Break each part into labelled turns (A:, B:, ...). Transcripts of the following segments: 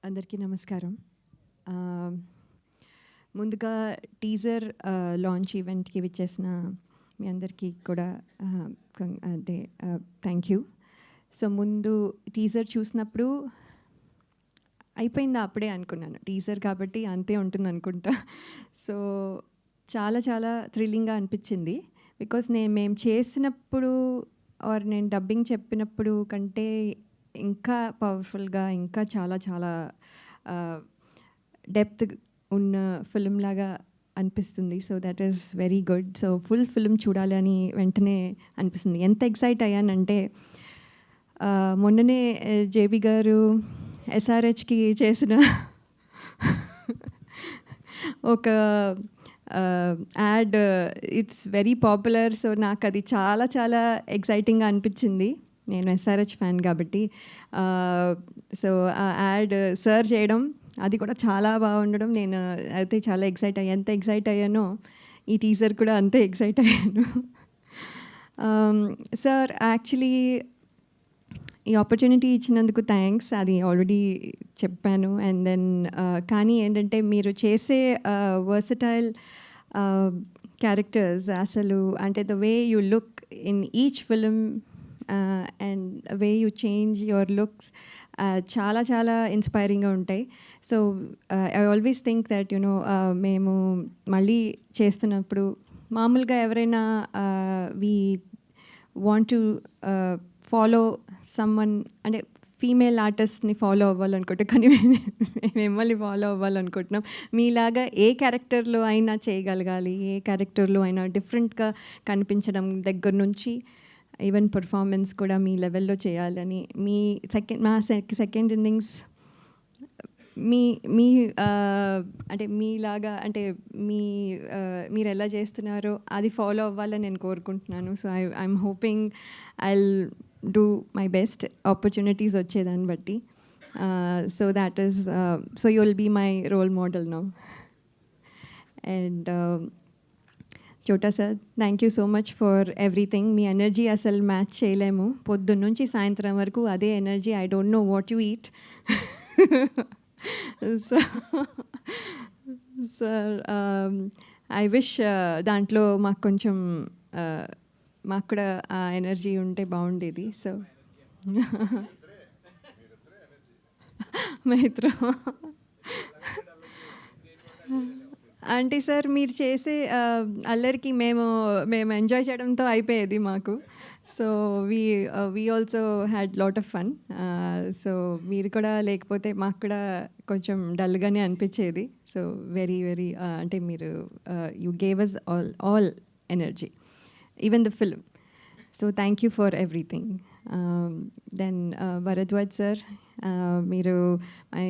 A: అందరికీ నమస్కారం. ముందుగా టీజర్ లాంచ్ ఈవెంట్‌కి విచ్చేసిన మీ అందరికీ కూడా థ్యాంక్ యూ. సో ముందు టీజర్ చూసినప్పుడు అయిపోయిందా అప్పుడే అనుకున్నాను. టీజర్ కాబట్టి అంతే ఉంటుందనుకుంటా. సో చాలా చాలా థ్రిల్లింగ్‌గా అనిపించింది. బికాజ్ మేము చేసినప్పుడు నేను డబ్బింగ్ చెప్పినప్పుడు కంటే ఇంకా పవర్ఫుల్‌గా ఇంకా చాలా చాలా డెప్త్ ఉన్న ఫిల్మ్ లాగా అనిపిస్తుంది. So that is very good. So full film చూడాలి అని వెంటనే అనిపిస్తుంది. ఎంత ఎక్సైట్ అయ్యానంటే మొన్ననే జేబీ గారు ఎస్ఆర్హెచ్కి చేసిన ఒక add it's very popular. So నాకు అది చాలా చాలా ఎక్సైటింగ్గా అనిపించింది. నేను ఎస్ఆర్హెచ్ ఫ్యాన్ కాబట్టి. సో ఆ యాడ్ సార్ చేయడం అది కూడా చాలా బాగుండడం నేను అయితే చాలా ఎక్సైట్ అయ్యాను. ఎంత ఎక్సైట్ అయ్యానో ఈ టీజర్ కూడా అంతే ఎక్సైట్ అయ్యాను. సార్ యాక్చువల్లీ ఈ ఆపర్చునిటీ ఇచ్చినందుకు థ్యాంక్స్. అది ఆల్రెడీ చెప్పాను. అండ్ దెన్ కానీ ఏంటంటే మీరు చేసే వర్సటైల్ క్యారెక్టర్స్ అసలు అంటే the way you look in each film and way you change your looks చాలా చాలా ఇన్స్పైరింగ్గా ఉంటాయి. So I always think that you know మేము మళ్ళీ చేస్తున్నప్పుడు మామూలుగా ఎవరైనా we want to follow someone అంటే ఫీమేల్ ఆర్టిస్ట్ని ఫాలో అవ్వాలనుకుంటే కానీ మిమ్మల్ని ఫాలో అవ్వాలనుకుంటున్నాం. మీలాగా ఏ క్యారెక్టర్లో అయినా చేయగలగాలి, ఏ క్యారెక్టర్లో అయినా డిఫరెంట్గా కనిపించడం దగ్గర నుంచి ఈవెన్ పర్ఫార్మెన్స్ కూడా మీ లెవెల్లో చేయాలని మా సెకండ్ ఇన్నింగ్స్ మీ మీ అంటే మీలాగా అంటే మీరు ఎలా చేస్తున్నారో అది ఫాలో అవ్వాలని నేను కోరుకుంటున్నాను. So I'm hoping I'll do my best opportunities వచ్చేదాన్ని బట్టి. So that is so you will be my role model now. And చోటా sir thank you so much for everything. మీ ఎనర్జీ అసలు మ్యాచ్ చేయలేము. పొద్దున్న నుంచి సాయంత్రం వరకు అదే energy. I don't know what you eat. So sir I wish దాంట్లో మాకు కొంచెం మాకు కూడా ఆ ఎనర్జీ ఉంటే బాగుండేది. సో మైత్ర అంటే సార్ మీరు చేసే అల్లరికి మేము ఎంజాయ్ చేయడంతో అయిపోయేది మాకు. So we also had lot of fun. So మీరు కూడా లేకపోతే మాకు కూడా కొంచెం డల్గానే అనిపించేది. సో వెరీ వెరీ అంటే మీరు you gave us all energy even the film. So thank you for everything. Then Bharadwaj sir మీరు my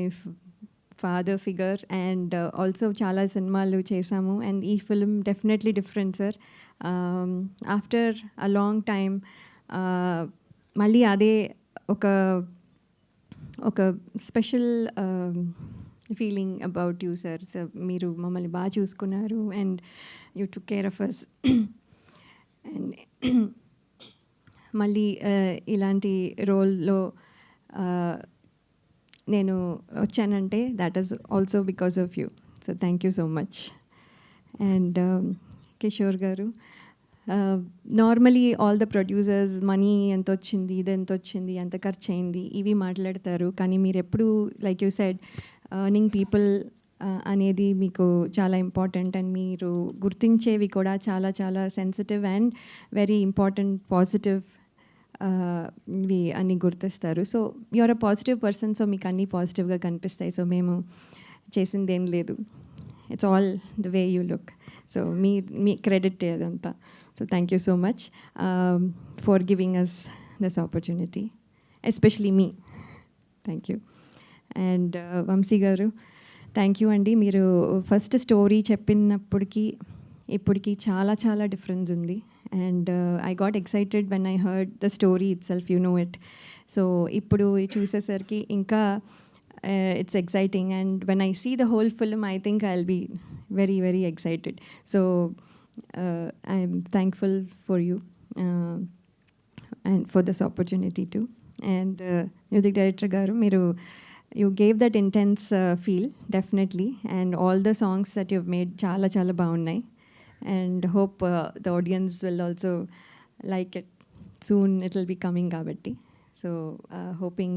A: father figure and also చాలా సినిమాలు చేశాము. అండ్ ఈ film definitely different sir. After a long time మళ్ళీ అదే ఒక special feeling about you sir. So మీరు మమ్మల్ని బాగా చూసుకున్నారు and you took care of us. And మళ్ళీ ఇలాంటి రోల్లో నేను వచ్చానంటే that is also because of you. So thank you so much. And Kishore garu normally all the producers money ఎంత వచ్చింది, ఇది ఎంత వచ్చింది, ఎంత ఖర్చు అయింది ఇవి మాట్లాడతారు. కానీ మీరు ఎప్పుడు like you said earning people అనేది మీకు చాలా ఇంపార్టెంట్. అండ్ మీరు గుర్తించేవి కూడా చాలా చాలా sensitive and very important positive ఇవి అన్నీ గుర్తిస్తారు. So you're a positive person. So మీకు అన్నీ పాజిటివ్గా కనిపిస్తాయి. సో మేము చేసింది ఏం లేదు. It's all the way you look. So మీ క్రెడిట్ అదంతా. So thank you so much for giving us this opportunity, especially మీ. Thank you. And Vamshi garu thank you అండి. మీరు ఫస్ట్ స్టోరీ చెప్పినప్పటికీ ఇప్పటికి చాలా చాలా డిఫరెన్స్ ఉంది. And I got excited when I heard the story it self, you know it. So ఇప్పుడు చూసేసరికి ఇంకా it's exciting, and when I see the whole film I think I'll be very very excited. So I'm thankful for you and for this opportunity too. And music director garu, మీరు you gave that intense feel, definitely. And all the songs that you've made, chala chala baagunnai. And hope the audience will also like it. Soon it'll be coming kabatti. So hoping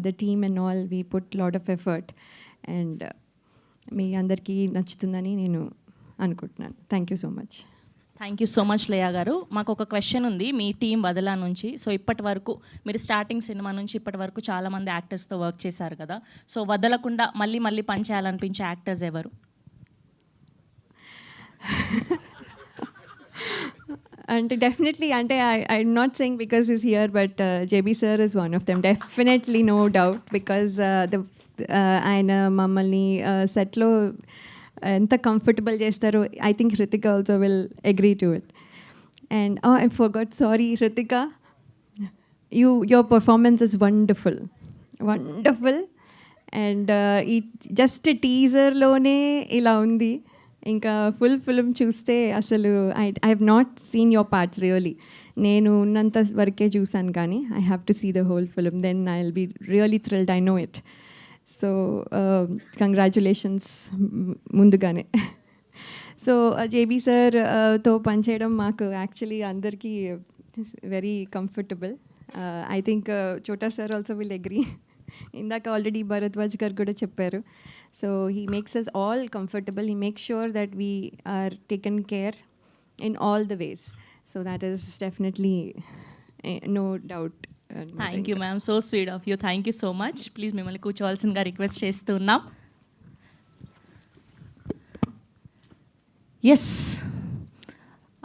A: the team and all, we put lot of effort. And మీ అందరికీ నచ్చుతుందని నేను అనుకుంటున్నాను. Thank you so much.
B: Thank you so much Leya garu. మాకు ఒక question ఉంది మీ team వదలా నుంచి. So ఇప్పటి వరకు మీరు స్టార్టింగ్ సినిమా నుంచి ఇప్పటి వరకు చాలామంది యాక్టర్స్తో వర్క్ చేశారు కదా. సో వదలకుండా మళ్ళీ మళ్ళీ పనిచేయాలనిపించే యాక్టర్స్ ఎవరు?
A: అంటే డెఫినెట్లీ అంటే I'm not saying because is here, but JB sir is one of them, definitely, no doubt. Because ఆయన మమ్మల్ని సెట్లో ఎంత కంఫర్టబుల్ చేస్తారో, I think Hritika also will agree to it. And I forgot, sorry Hritika, your performance is wonderful, wonderful. And ఈ just టీజర్లోనే ఇలా ఉంది, ఇంకా ఫుల్ ఫిల్మ్ చూస్తే అసలు I have not seen your parts really. నేను ఉన్నంత వరకే చూసాను, కానీ I have to see the whole film, then I will be really thrilled, I know it. So congratulations ముందుగానే. సో జేబీ సార్తో పనిచేయడం మాకు యాక్చువల్లీ అందరికీ very comfortable. I think Chota sir also will agree. ఇందాక ఆల్రెడీ భరద్వాజ్ గారు కూడా చెప్పారు. So he makes us all comfortable, he makes sure that we are taken care in all the ways. So that is definitely no doubt.
B: Thank you ma'am, so sweet of you. Thank you so much. Please మిమ్మల్ని కూర్చోవాల్సిందిగా request చేస్తున్నాం. Yes,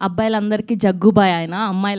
B: అబ్బాయిలందరికీ Jaggu Bhai ఆయన, అమ్మాయిల